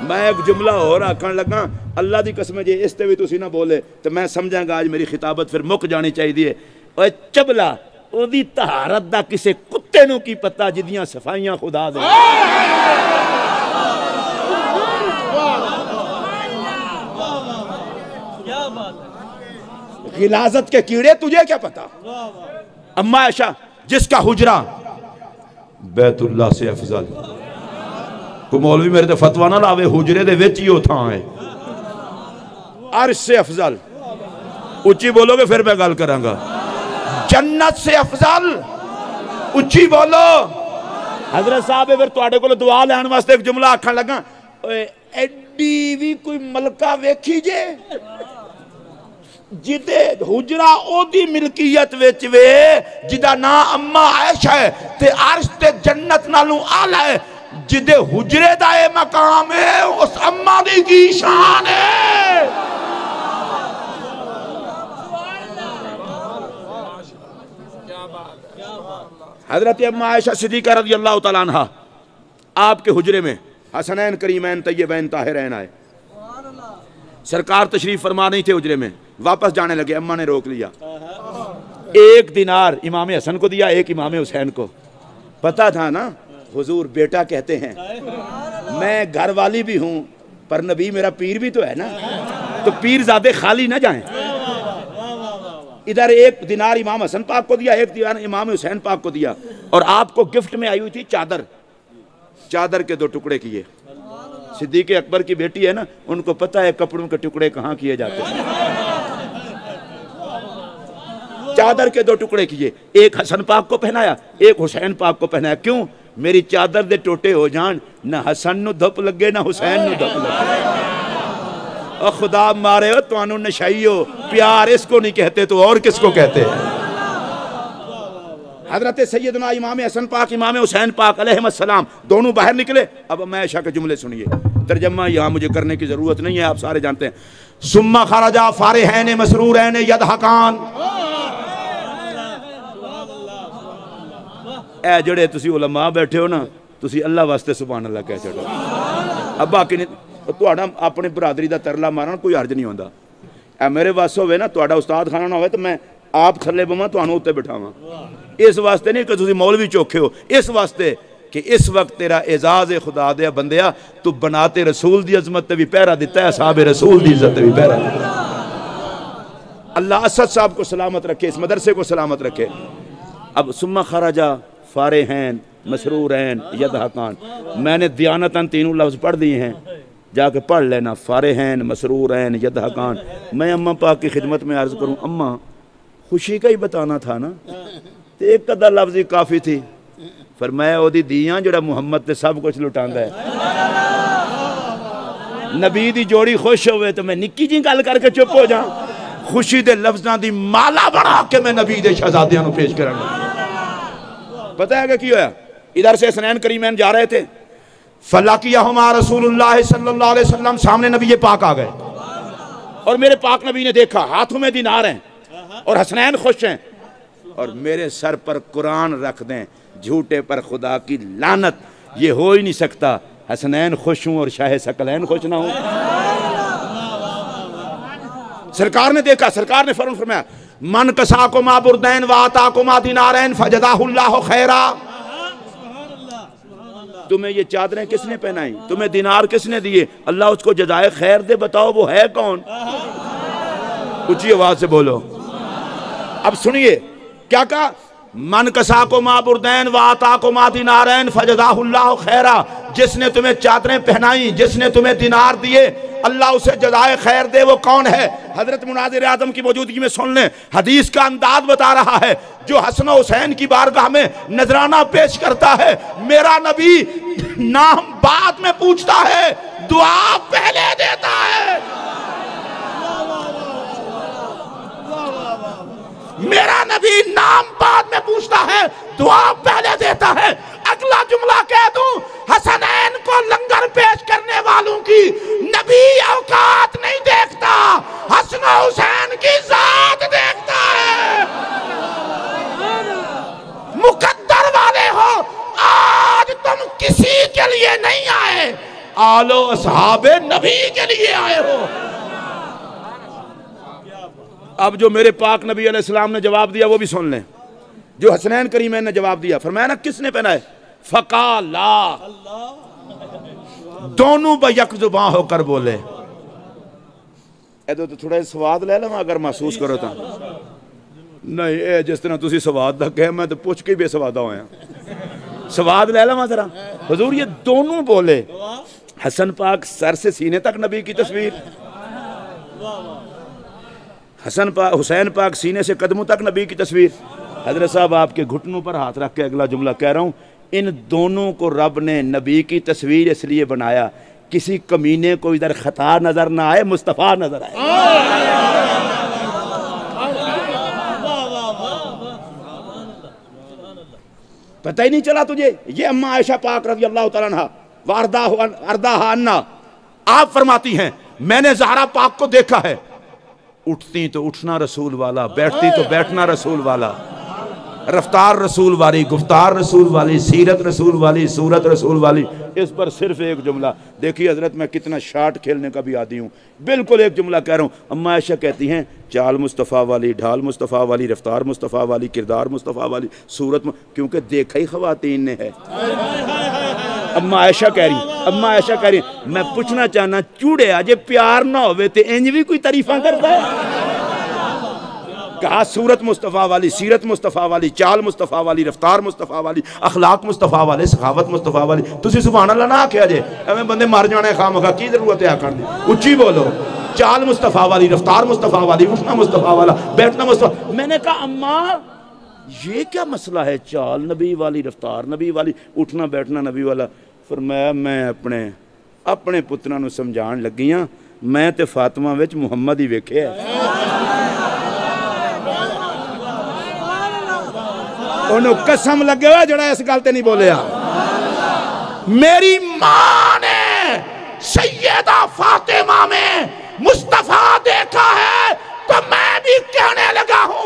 मैं एक जुमला होर आखन लगा, अल्लाह की कसम जे इस ते भी तुसी ना बोले तो मैं समझांगा आज मेरी खिताबत फिर मुक जानी चाहिए। ओए चबला ओदी तहारत दा किसे कुत्ते नूं की पता जिदियां सफाइयां खुदा दे। गिलाजत के कीड़े तुझे क्या पता। अम्मा आयशा जिसका हुजरा बैतुल्लाह से अफजल, को मौलवी मेरे ते फतवा ना लावे, हुजरे दे विच ही ओ थां है, अर्श से अफजल। उच्ची बोलोगे फिर मैं गल करांगा। जन्नत से अफजल, उच्ची बोलो। हजरत साहब फिर तुहाडे कोल दुआ लैण वास्ते एक जुमला आखण लगा, ओए एडी भी कोई मलका वेखी जे जिदे हुजरा ओदी मिल्कियत विच वे जिदा ना अम्मा आयशा है ते अर्श ते जन्नत नालों आला है, जिदे हुजरे दा ए मकाम है उस अम्मा दी की शान है। हजरत अम्मा आयशा सिद्दीका रज़ियल्लाहु तआला अन्हा आपके हुजरे में हसनैन करीमैन तय्यबैन ताहिरैन आए। सरकार तशरीफ फरमा नहीं थे हुजरे में, वापस जाने लगे, अम्मा ने रोक लिया। एक दिनार इमाम हसन को दिया, एक इमाम हुसैन को। पता था ना हुजूर बेटा कहते हैं, मैं घर वाली भी हूं पर नबी मेरा पीर भी तो है ना, तो पीर ज़ादे खाली ना जाएं। इधर एक दिनार इमाम हसन पाक को दिया, एक दिनार इमाम हुसैन पाक को दिया, और आपको गिफ्ट में आई हुई थी चादर। चादर के 2 टुकड़े किए। सिद्दीक़ अकबर की बेटी है ना, उनको पता है कपड़ों के टुकड़े कहाँ किए जाते हैं। चादर के 2 टुकड़े किए, एक हसन पाक को पहनाया, एक हुसैन पाक को पहनाया। क्यों? मेरी चादर दे टोटे हो जान, ना हसन नु धुप लगे ना हुसैन नु धुप लगे। और खुदा मारे हो तुहानू नशाई हो, प्यार इसको नहीं कहते तो और किसको कहते हैं। हजरत सैयदना इमाम हसन पाक इमाम हुसैन पाक अलैहिस्सलाम दोनों बाहर निकले। अब मैं आयशा के जुमले सुनिए, तर्जमा यहाँ मुझे करने की जरूरत नहीं है, आप सारे जानते हैं। सुम्मा खरजा फारिहैन मसरूरैन यदहकान। ए जड़े तुसी उलमा बैठे हो ना, तुसी अल्लाह वास्ते सुभान अल्लाह कह छड़ो। अब बाकी ने तुहाडा अपनी बरादरी का तरला मारन कोई अर्ज नहीं होता। ए मेरे वास होवे ना, तुहाडा उस्ताद खाना ना होवे तो मैं आप थले बवां तुहानू उत्ते बिठावां। इस वास्ते नहीं कि तुसी मौलवी चोखे हो, इस वास्ते कि इस वक्त तेरा एजाज खुदा दे बंदिया, तू बनाते रसूल दी अजमत ते भी पहरा दिता है, साहब रसूल दी इज्जत ते भी पहरा दिता है। अल्लाह असद साहब को सलामत रखे, इस मदरसे को सलामत रखे। अब सुम्मा खराजा फारिहैन मसरूरैन यदहकान, मैंने दियानतन 3 लफ्ज़ पढ़ दिए हैं, जाके पढ़ लेना। फारिहैन मसरूरैन यदहकान। मैं अम्मा पाक की खिदमत में अर्ज़ करूँ, अम्मा खुशी का ही बताना था ना, तो एक कदा लफ्ज़ ही काफ़ी थी। फिर मैं ओदी दियाँ जोड़ा मुहम्मद ते सब कुछ लुटांदा है। नबी दी जोड़ी खुश होवे तो मैं निक्की जी गल करके चुप हो जा, खुशी दे लफ्ज़ां दी माला बना के मैं नबी दे शहजादियां नूं पेश करांगा। पता है क्या होया? इधर से हसनैन करीमैन जा रहे थे, फलाकियाहुमा रसूलुल्लाह सल्लल्लाहु अलैहि वसल्लम, सामने नबी पाक आ गए और मेरे पाक नबी ने देखा हाथों में दिनार हैं और हसनैन खुश हैं, और मेरे सर पर कुरान रख दें, झूठे पर खुदा की लानत, ये हो ही नहीं सकता। हसनैन खुश हूं और शाह सकलैन खुश ना हो। सरकार ने देखा, सरकार ने फरमान फरमाया, मन कसा को मा बुरदैन वाता को मा दिनारैन फजदाहुल्लाहु खैरा। तुम्हें ये चादरें किसने पहनाई, तुम्हें दिनार किसने दिए, अल्लाह उसको जजाए खैर दे। बताओ वो है कौन? ऊंची आवाज से बोलो। अब सुनिए क्या कहा, मन कसा को मा बुरदैन वाता को मा दिनारैन फजदाहुल्लाहु खैरा। जिसने तुम्हें चादरें पहनाई, जिसने तुम्हें दिनार दिए, अल्लाह उसे जज़ाए खैर दे। वो कौन है? हजरत मुनाज़िर आज़म की मौजूदगी में सुन लें, हदीस का अंदाज बता रहा है। जो हसन हुसैन की बारगाह में नजराना पेश करता है, मेरा नबी नाम बाद में पूछता है, दुआ पहले देता है। मेरा नबी नाम बाद में पूछता है, दुआ पहले देता है। अगला जुमला कह दूं, हसनैन को लंगर पेश करने वालों की नबी औकात नहीं देखता, हसन हुसैन की जात देखता है। मुकद्दर वाले हो, आज तुम किसी के लिए नहीं आए, आलो असहाबे नबी के लिए आए हो। अब जो मेरे पाक नबी अलैहिस्सलाम ने जवाब दिया वो भी सुन लें। जो हसनैन करीमैन ने जवाब दिया, फरमाया ना किसने पहना है? फकाला, दोनों बयक जुबान होकर बोले। तो थोड़ा स्वाद ले लवा अगर महसूस करो तो नहीं, ये जिस तरह तुम स्वाद का कह, मैं तो पुछ के बेसवादा होया। स्वाद ले लवा जरा। हुजूर ये दोनों बोले। हसन पाक सर से सीने तक नबी की तस्वीर, हुसैन पाक सीने से कदमों तक नबी की तस्वीर। हजरत साहब आपके घुटनों पर हाथ रख के अगला जुमला कह रहा हूँ, इन दोनों को रब ने नबी की तस्वीर इसलिए बनाया किसी कमीने को इधर खता नजर ना आए, मुस्तफ़ा नजर आए। पता ही नहीं चला तुझे? ये अम्मा आयशा पाक रज़ी अल्लाह तआला अन्हा वारदाहा अन्ना, आप फरमाती हैं मैंने ज़हरा पाक को देखा है, उठती तो उठना रसूल वाला, बैठती तो बैठना रसूल वाला, रफ्तार रसूल वाली, गुफ्तार रसूल वाली, सीरत रसूल वाली, सूरत रसूल वाली। इस पर सिर्फ एक जुमला देखिए हजरत, मैं कितना शार्ट खेलने का भी आदी हूँ। बिल्कुल एक जुमला कह रहा हूँ। अम्मा आयशा कहती हैं चाल मुस्तफ़ा वाली, ढाल मुस्तफ़ा वाली, रफ्तार मुस्तफ़ा वाली, किरदार मुस्तफ़ा वाली, सूरत, क्योंकि देखा ही ख़वातीन ने है। अम्मा आयशा कह रही, मैं पूछना चाहना चूड़े अजे प्यार ना होवे ते इंज भी कोई तारीफा करता है? कहा सूरत मुस्तफ़ा वाली, सीरत मुस्तफ़ा वाली, चाल मुस्तफ़ा वाली, रफ्तार मुस्तफ़ा वाली, अखलाक मुस्तफ़ा वाले, सखावत मुस्तफ़ा वाली। तुसी सुभान अल्लाह ना आख्या जे, एवें बंदे मर जाने खामखा, की जरूरत है आखण दी? उच्ची बोलो। चाल मुस्तफ़ा वाली, रफ्तार मुस्तफ़ा वाली, उठना मुस्तफ़ा वाला, बैठना मुस्तफ़ा। मैंने कहा अम्मा ये क्या मसला है, चाल नबी वाली, रफ्तार नबी वाली, उठना बैठना नबी वाला? फरमाया मैं अपने पुत्रां नूं समझाण लगी हां, मैं ते फातिमा विच मुहम्मद ही वेखे है। उन्होंने कसम लगे हुआ जड़ा इस गल ते नहीं बोलिया। मेरी मां ने सैयदा फातिमा में मुस्तफा देखा है तो मैं भी कहने लगा हूं